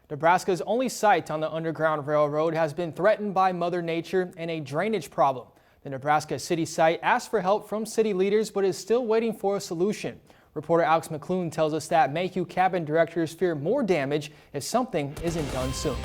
Nebraska's only site on the Underground Railroad has been threatened by Mother Nature and a drainage problem. The Nebraska City site asked for help from city leaders but is still waiting for a solution. Reporter Alex McClune tells us that Mayhew Cabin directors fear more damage if something isn't done soon.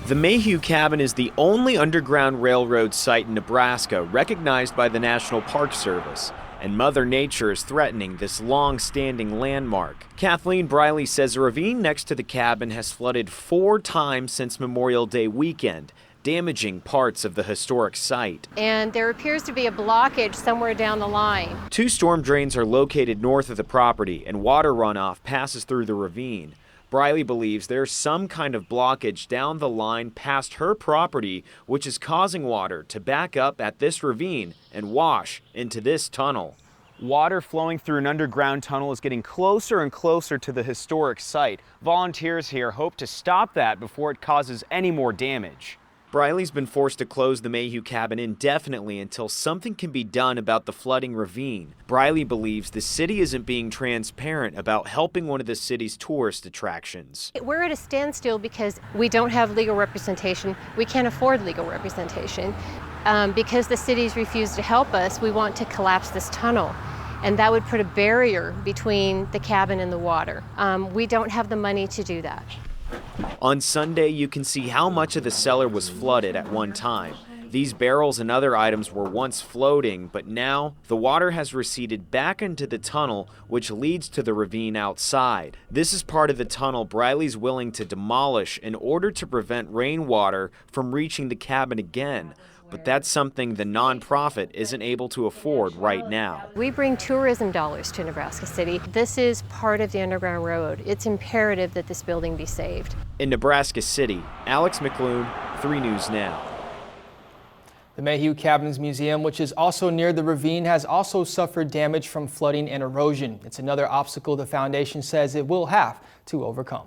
The Mayhew Cabin is the only Underground Railroad site in Nebraska recognized by the National Park Service, and Mother Nature is threatening this long-standing landmark. Kathleen Briley says a ravine next to the cabin has flooded 4 times since Memorial Day weekend, damaging parts of the historic site. And there appears to be a blockage somewhere down the line. 2 storm drains are located north of the property, and water runoff passes through the ravine. Briley believes there's some kind of blockage down the line past her property, which is causing water to back up at this ravine and wash into this tunnel. Water flowing through an underground tunnel is getting closer and closer to the historic site. Volunteers here hope to stop that before it causes any more damage. Briley's been forced to close the Mayhew Cabin indefinitely until something can be done about the flooding ravine. Briley believes the city isn't being transparent about helping one of the city's tourist attractions. We're at a standstill because we don't have legal representation. We can't afford legal representation. Because the city's refused to help us, we want to collapse this tunnel. And that would put a barrier between the cabin and the water. We don't have the money to do that. On Sunday, you can see how much of the cellar was flooded at one time. These barrels and other items were once floating, but now the water has receded back into the tunnel, which leads to the ravine outside. This is part of the tunnel Briley's willing to demolish in order to prevent rainwater from reaching the cabin again. But that's something the nonprofit isn't able to afford right now. We bring tourism dollars to Nebraska City. This is part of the Underground Railroad. It's imperative that this building be saved. In Nebraska City, Alex McClune, 3 News Now. The Mayhew Cabins Museum, which is also near the ravine, has also suffered damage from flooding and erosion. It's another obstacle the foundation says it will have to overcome.